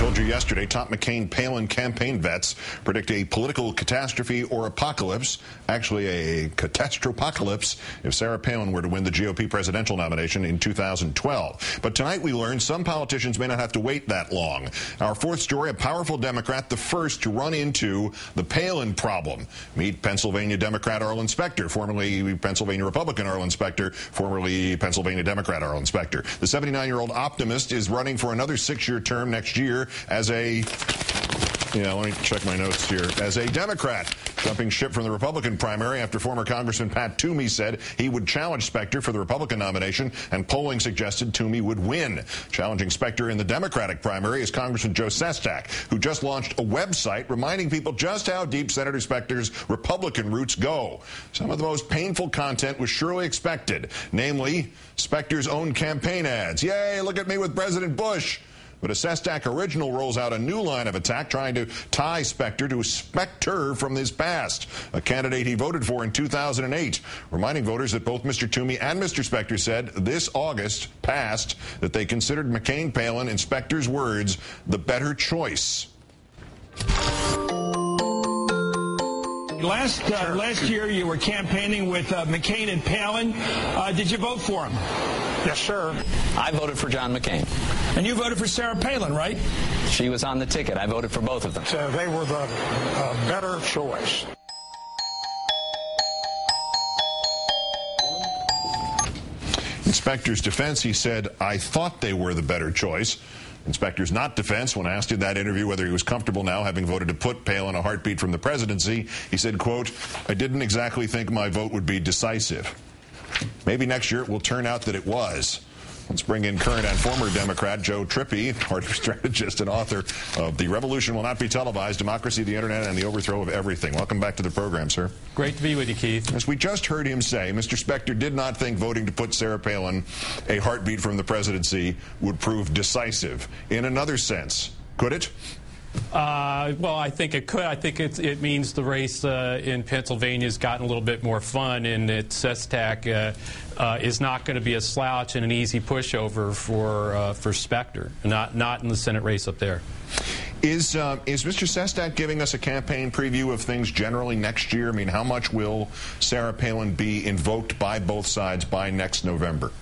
Told you yesterday, top McCain-Palin campaign vets predict a political catastrophe or apocalypse, actually a catastropocalypse, if Sarah Palin were to win the GOP presidential nomination in 2012. But tonight we learned some politicians may not have to wait that long. Our fourth story, a powerful Democrat, the first to run into the Palin problem. Meet Pennsylvania Democrat Arlen Specter, formerly Pennsylvania Republican Arlen Specter, formerly Pennsylvania Democrat Arlen Specter. The 79-year-old optimist is running for another 6-year term next year as a, let me check my notes here, as a Democrat, jumping ship from the Republican primary after former Congressman Pat Toomey said he would challenge Specter for the Republican nomination, and polling suggested Toomey would win. Challenging Specter in the Democratic primary is Congressman Joe Sestak, who just launched a website reminding people just how deep Senator Specter's Republican roots go. Some of the most painful content was surely expected, namely Specter's own campaign ads. Yay, look at me with President Bush. But a Sestak original rolls out a new line of attack trying to tie Specter to a specter from his past, a candidate he voted for in 2008, reminding voters that both Mr. Toomey and Mr. Specter said this August past that they considered McCain-Palin, in Specter's words, the better choice. Last year you were campaigning with McCain and Palin. Did you vote for him? Yes, sir. I voted for John McCain. And you voted for Sarah Palin, right? She was on the ticket. I voted for both of them. So they were the better choice. In Specter's defense, he said, I thought they were the better choice. In Specter's not defense, when asked in that interview whether he was comfortable now having voted to put Palin a heartbeat from the presidency, he said, quote, I didn't exactly think my vote would be decisive. Maybe next year it will turn out that it was. Let's bring in current and former Democrat Joe Trippi, party strategist and author of The Revolution Will Not Be Televised, Democracy, the Internet, and the Overthrow of Everything. Welcome back to the program, sir. Great to be with you, Keith. As we just heard him say, Mr. Specter did not think voting to put Sarah Palin a heartbeat from the presidency would prove decisive. In another sense, could it? Well, I think it could. I think it means the race in Pennsylvania has gotten a little bit more fun, and that Sestak is not going to be a slouch and an easy pushover for Specter, not in the Senate race up there. Is Mr. Sestak giving us a campaign preview of things generally next year? I mean, how much will Sarah Palin be invoked by both sides by next November?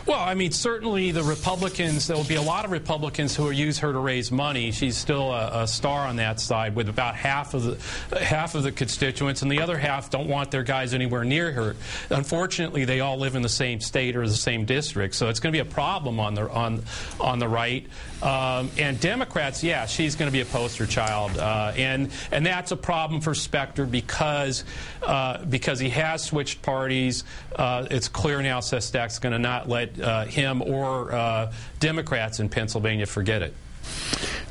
Well, I mean, certainly the Republicans, there will be a lot of Republicans who will use her to raise money. She's still a star on that side with about half of the constituents, and the other half don't want their guys anywhere near her. Unfortunately, they all live in the same state or the same district, so it's going to be a problem on the right. And Democrats, yeah, she's going to be a poster child, and that's a problem for Specter because he has switched parties. It's clear now Sestak's going to not let him or Democrats in Pennsylvania forget it.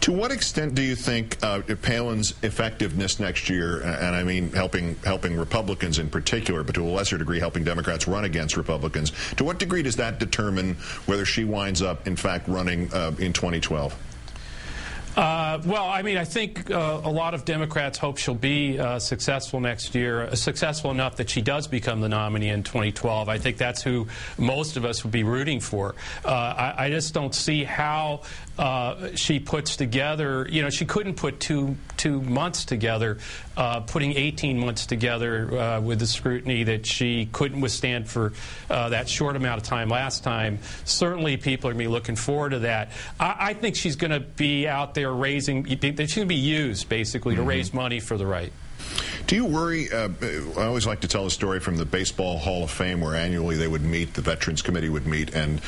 To what extent do you think Palin's effectiveness next year, and I mean helping Republicans in particular, but to a lesser degree helping Democrats run against Republicans, to what degree does that determine whether she winds up, in fact, running in 2012? Well, I mean, I think a lot of Democrats hope she'll be successful next year, successful enough that she does become the nominee in 2012. I think that's who most of us would be rooting for. I just don't see how she puts together, she couldn't put two months together, putting 18 months together with the scrutiny that she couldn't withstand for that short amount of time last time. Certainly people are going to be looking forward to that. I think she's going to be out there raising, she's going to be used basically to raise money for the right. Do you worry, I always like to tell a story from the Baseball Hall of Fame where annually they would meet, the Veterans Committee would meet and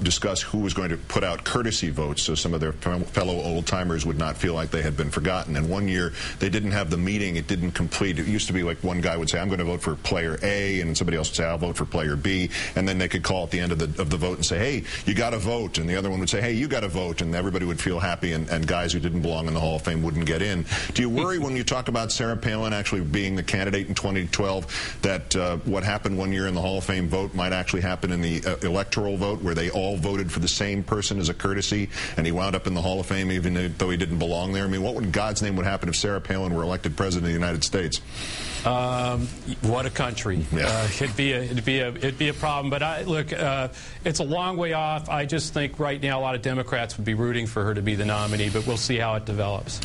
discuss who was going to put out courtesy votes so some of their fellow old-timers would not feel like they had been forgotten. And one year they didn't have the meeting, it didn't complete. It used to be like one guy would say, I'm going to vote for player A, and somebody else would say, I'll vote for player B, and then they could call at the end of the vote and say, hey, you got to vote, and the other one would say, hey, you got to vote, and everybody would feel happy, and guys who didn't belong in the Hall of Fame wouldn't get in. Do you worry when you talk about Sarah Palin actually being the candidate in 2012, that what happened one year in the Hall of Fame vote might actually happen in the electoral vote, where they all voted for the same person as a courtesy, and he wound up in the Hall of Fame even though he didn't belong there? I mean, what in God's name would happen if Sarah Palin were elected president of the United States? What a country! Yeah. It'd be a problem. But look, it's a long way off. I just think right now a lot of Democrats would be rooting for her to be the nominee, but we'll see how it develops.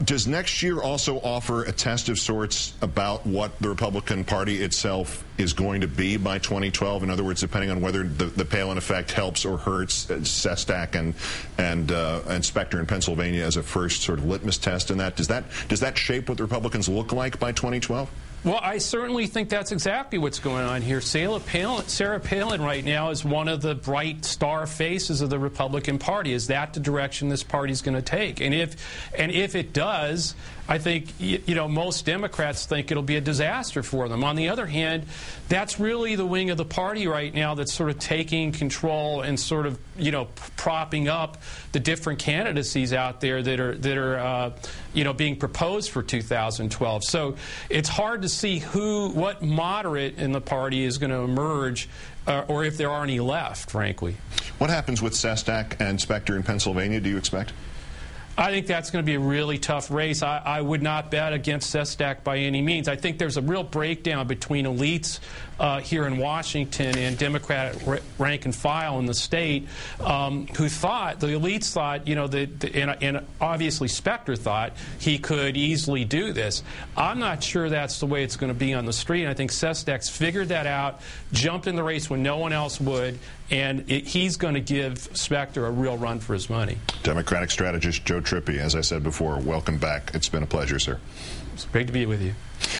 Does next year also offer a test of sorts about what the Republican Party itself is going to be by 2012? In other words, depending on whether the Palin effect helps or hurts Sestak and Specter in Pennsylvania as a first sort of litmus test in that, does that shape what the Republicans look like by 2012? Well, I certainly think that's exactly what's going on here. Sarah Palin right now is one of the bright star faces of the Republican Party. Is that the direction this party's going to take? And if it does, I think most Democrats think it'll be a disaster for them. On the other hand, that's really the wing of the party right now that's sort of taking control and sort of propping up the different candidacies out there that are being proposed for 2012. So it's hard to see what moderate in the party is going to emerge, or if there are any left, frankly. What happens with Sestak and Specter in Pennsylvania, do you expect? I think that's going to be a really tough race. I would not bet against Sestak by any means. I think there's a real breakdown between elites here in Washington and Democrat rank and file in the state who thought, the elites thought, and obviously Specter thought he could easily do this. I'm not sure that's the way it's going to be on the street. I think Sestak's figured that out, jumped in the race when no one else would, and he's going to give Specter a real run for his money. Democratic strategist Joe Trippi, as I said before, welcome back. It's been a pleasure, sir. It's great to be with you.